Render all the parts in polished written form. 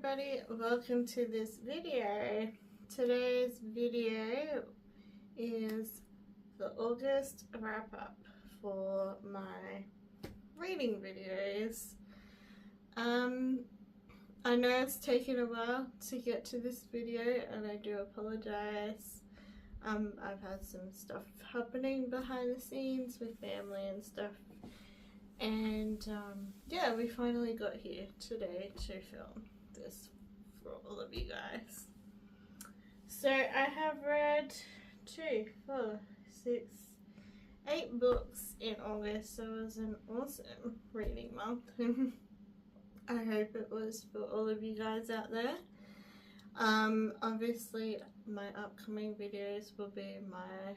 everybody, welcome to this video. Today's video is the August wrap up for my reading videos. I know it's taken a while to get to this video and I do apologize. I've had some stuff happening behind the scenes with family and stuff. And yeah, we finally got here today to film this for all of you guys. So I have read 2, 4, 6, 8 books in August, so it was an awesome reading month. I hope it was for all of you guys out there. Obviously my upcoming videos will be my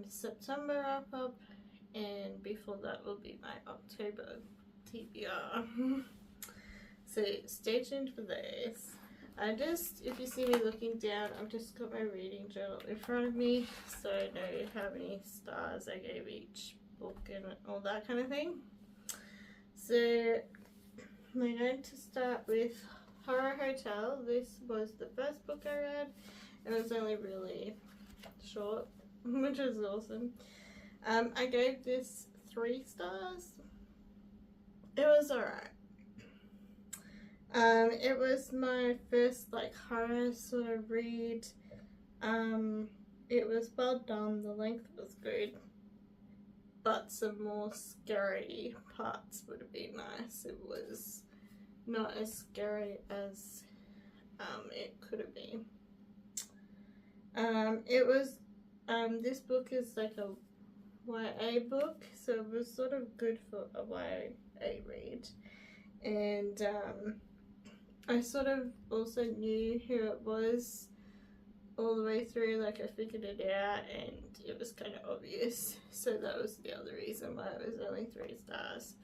September wrap up, and before that will be my October TBR. So stay tuned for those. If you see me looking down, I've just got my reading journal in front of me, so I know how many stars I gave each book and all that kind of thing. So I'm going to start with Horror Hotel. This was the first book I read. It was only really short, which is awesome. I gave this 3 stars. It was alright. It was my first like horror sort of read. It was well done, the length was good, but some more scary parts would have been nice. It was not as scary as it could have been. This book is like a YA book, so it was sort of good for a YA read, and I sort of also knew who it was all the way through. Like, I figured it out and it was kind of obvious, so that was the other reason why it was only 3 stars.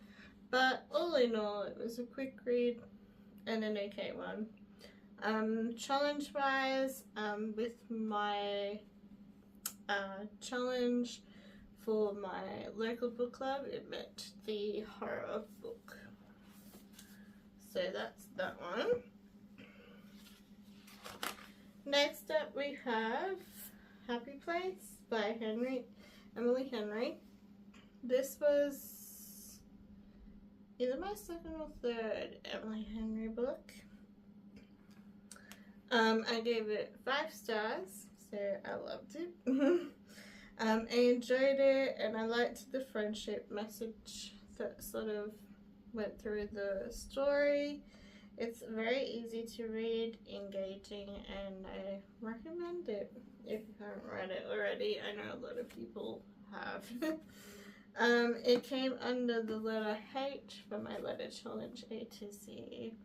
But all in all, it was a quick read and an okay one. Challenge wise, with my challenge for my local book club, it met the horror book. So that's that one. Next up we have Happy Place by Emily Henry. This was either my second or third Emily Henry book. I gave it 5 stars, so I loved it. I enjoyed it, and I liked the friendship message that sort of went through the story. It's very easy to read, engaging, and I recommend it if you haven't read it already. I know a lot of people have. It came under the letter H for my letter challenge A to Z.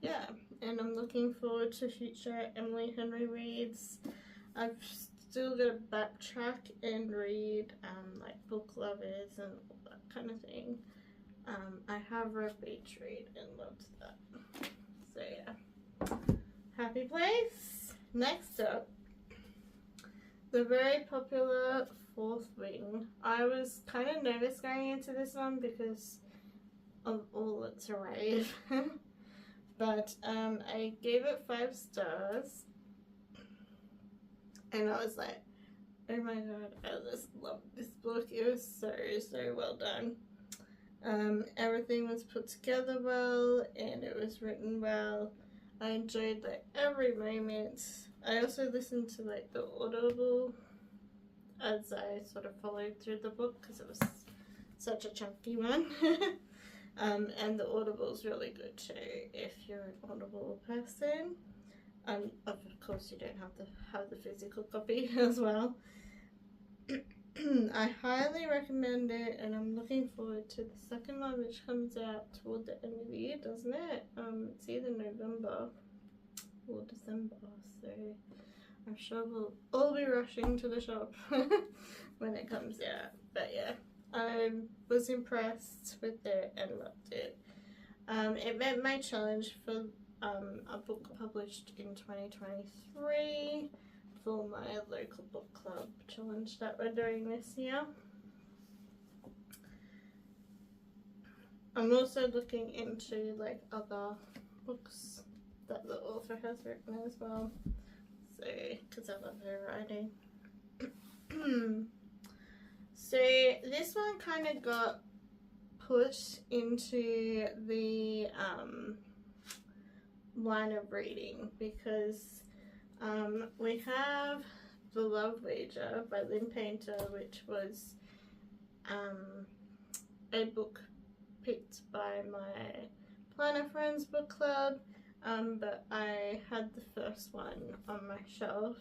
Yeah, and I'm looking forward to future Emily Henry reads. I've still got to backtrack and read like Book Lovers and all that kind of thing. I have read Beach Read and loved that. So yeah, Happy Place. Next up, the very popular Fourth Wing. I was kind of nervous going into this one because of all its rave. But I gave it 5 stars. And I was like, oh my god, I just loved this book. It was so well done. Everything was put together well, and it was written well. I enjoyed like every moment. I also listened to like the Audible as I sort of followed through the book because it was such a chunky one. And the Audible is really good too if you're an Audible person. Of course, you don't have to have the physical copy as well. I highly recommend it, and I'm looking forward to the second one, which comes out toward the end of the year, doesn't it? It's either November or December, so I'm sure we'll all be rushing to the shop when it comes out. But yeah, I was impressed with it and loved it. It met my challenge for a book published in 2023 for my local book club challenge that we're doing this year. I'm also looking into like other books that the author has written as well. So, because I love her writing. So this one kind of got pushed into the line of reading because we have The Love Wager by Lynn Painter, which was a book picked by my Planner Friends book club, but I had the first one on my shelf,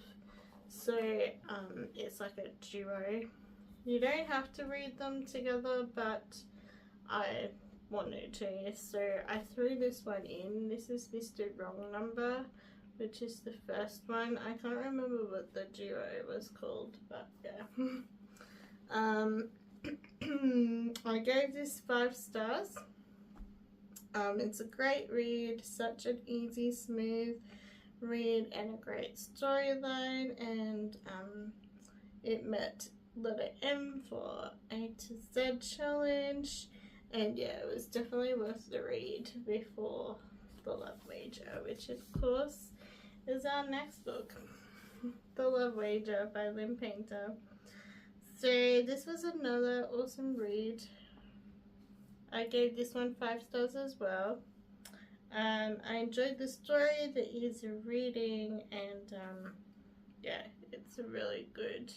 so it's like a duo. You don't have to read them together, but I wanted to, so I threw this one in. This is Mr. Wrong Number, which is the first one. I can't remember what the duo was called, but yeah. I gave this 5 stars. It's a great read, such an easy, smooth read and a great storyline, and it met letter M for A to Z challenge, and yeah, it was definitely worth the read before The Love Wager, which of course is our next book, The Love Wager by Lynn Painter. So this was another awesome read. I gave this one 5 stars as well. I enjoyed the story, the ease of reading, and yeah, it's a really good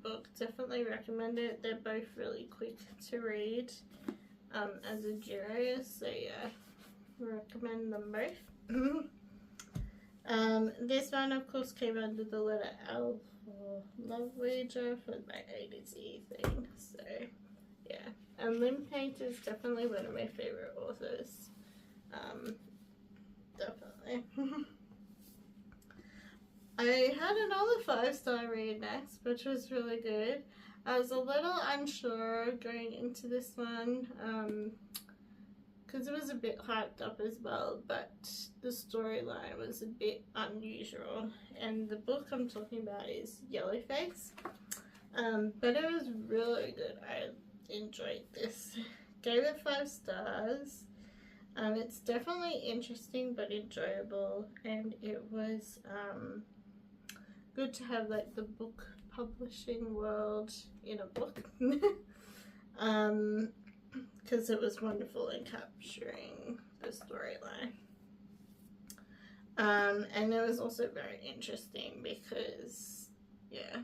book. Definitely recommend it. They're both really quick to read as a duo, so yeah, recommend them both. This one of course came under the letter L for Love Wager for my A to Z thing, so yeah. And Lynn Painter is definitely one of my favorite authors. Definitely. I had another 5-star read next, which was really good. I was a little unsure going into this one, because it was a bit hyped up as well, but the storyline was a bit unusual. And the book I'm talking about is Yellowface, but it was really good. I enjoyed this. Gave it 5 stars. It's definitely interesting but enjoyable, and it was good to have like the book publishing world in a book, because it was wonderful in capturing the storyline, and it was also very interesting because yeah,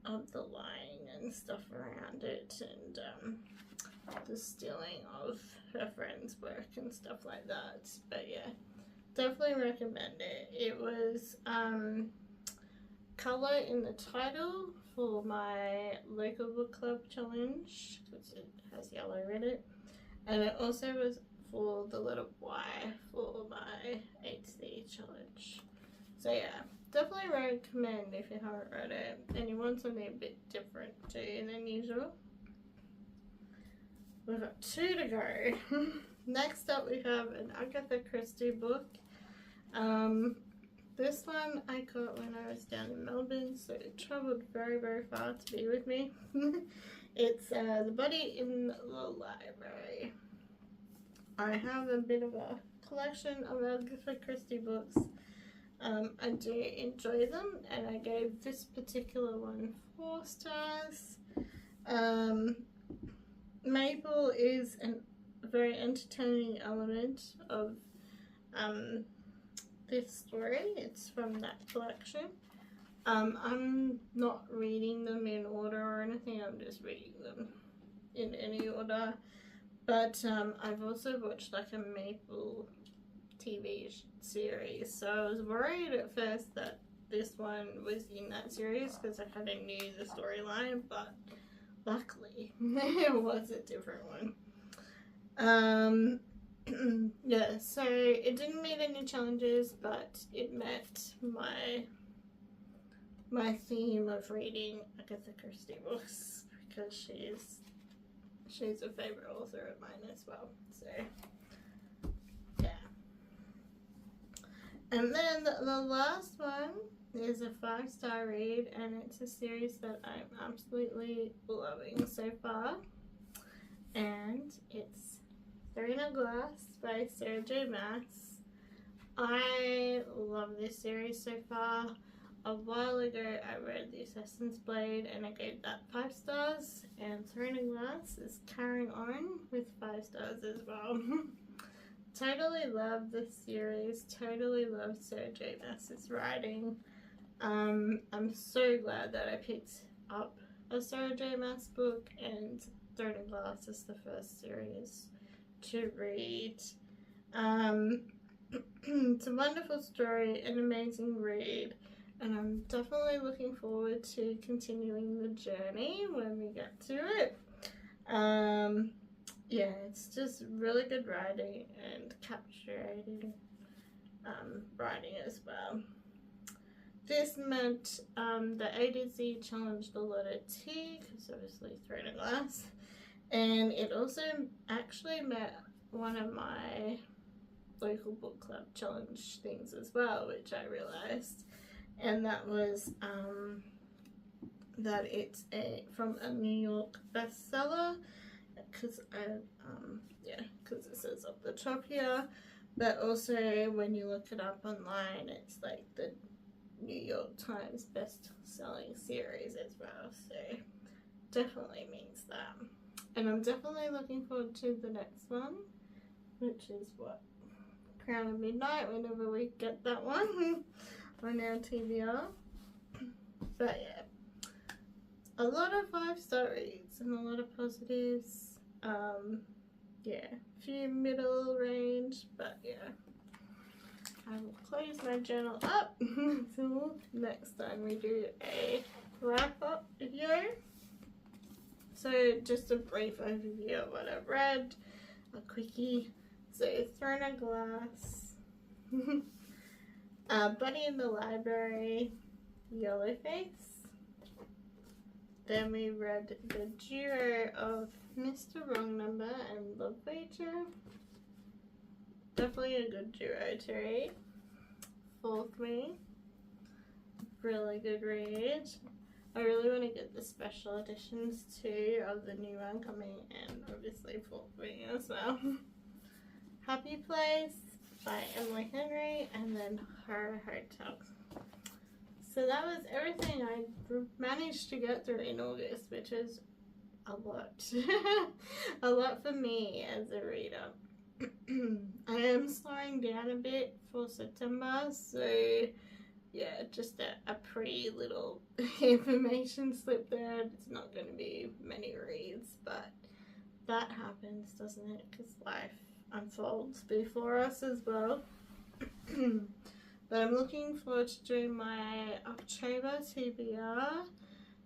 of the lying and stuff around it, and the stealing of her friend's work and stuff like that. But yeah, definitely recommend it. It was colour in the title for my local book club challenge because it has yellow in it, and it also was for the letter Y for my 8C challenge. So yeah, definitely recommend if you haven't read it and you want something a bit different too than usual. We've got 2 to go. Next up we have an Agatha Christie book. This one I got when I was down in Melbourne, so it travelled very, very far to be with me. It's The Body in the Library. I have a bit of a collection of Agatha Christie books. I do enjoy them, and I gave this particular one 4 stars. Maple is a very entertaining element of this story. It's from that collection. I'm not reading them in order or anything, I'm just reading them in any order. But I've also watched like a Maple TV series, so I was worried at first that this one was in that series because I hadn't knew the storyline, but luckily it was a different one. Yeah, so it didn't meet any challenges, but it met my theme of reading Agatha Christie books because she's a favorite author of mine as well. So yeah. And then the last one is a 5-star read, and it's a series that I'm absolutely loving so far, and it's Serena Glass by Sarah J. Maas. I love this series so far. A while ago I read The Assassin's Blade and I gave that 5 stars, and Serena Glass is carrying on with 5 stars as well. Totally love this series, totally love Sarah J. Maas's writing. I'm so glad that I picked up a Sarah J. Maas book, and Serena Glass is the first series to read. It's a wonderful story, an amazing read, and I'm definitely looking forward to continuing the journey when we get to it. Yeah, it's just really good writing and captivating writing as well. This meant the A to Z challenged a lot of tea, because obviously Serena Glass, and it also actually met one of my local book club challenge things as well, which I realized, and that was that it's from a New York bestseller, because because it says up the top here, but also when you look it up online, it's like the New York Times best-selling series as well, so definitely means that. And I'm definitely looking forward to the next one, which is what, Crown of Midnight, whenever we get that one on our TBR. But yeah, a lot of 5-star reads and a lot of positives. Yeah, a few middle range, but yeah, I will close my journal up until next time we do a wrap-up video. So just a brief overview of what I've read, a quickie. So Serena Glass, Bunny in the Library, Yellowface. Then we read the duo of Mr. Wrong Number and Love Wager. Definitely a good duo to read. Fourth Wing, really good read. I really want to get the special editions too of the new one coming, and obviously Fourth Wing as well. Happy Place by Emily Henry, and then Horror Hotel. So that was everything I managed to get through in August, which is a lot. A lot for me as a reader. I am slowing down a bit for September, so yeah, just a pretty little information slip there. It's not going to be many reads, but that happens, doesn't it? Because life unfolds before us as well. But I'm looking forward to doing my October TBR.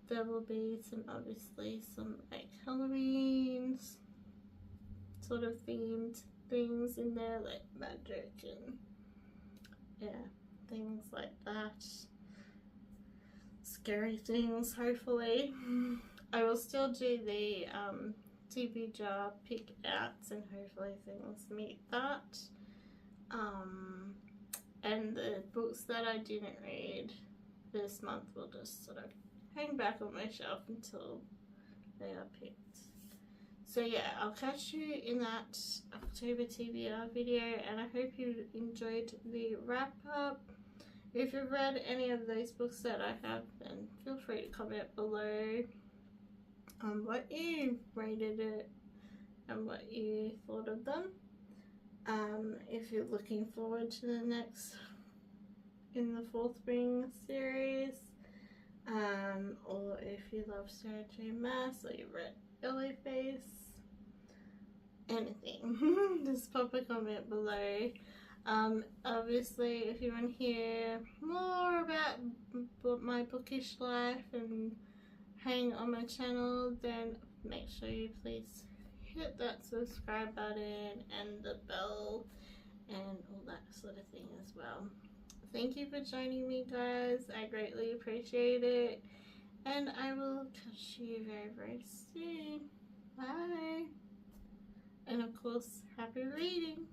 There will be obviously some like Halloween sort of themed things in there, like magic and yeah, things like that. Scary things, hopefully. I will still do the TBR pick outs, and hopefully things meet that. And the books that I didn't read this month will just sort of hang back on my shelf until they are picked. So yeah, I'll catch you in that October TBR video, and I hope you enjoyed the wrap up. If you've read any of those books that I have, then feel free to comment below on what you rated it and what you thought of them. If you're looking forward to the next in the Fourth Wing series, or if you love Sarah J. Maas, or you've read Yellowface, anything, just pop a comment below. Obviously, if you want to hear more about my bookish life and hang on my channel, then make sure you please hit that subscribe button and the bell and all that sort of thing as well. Thank you for joining me, guys. I greatly appreciate it, and I will catch you very, very soon. Bye. And of course, happy reading.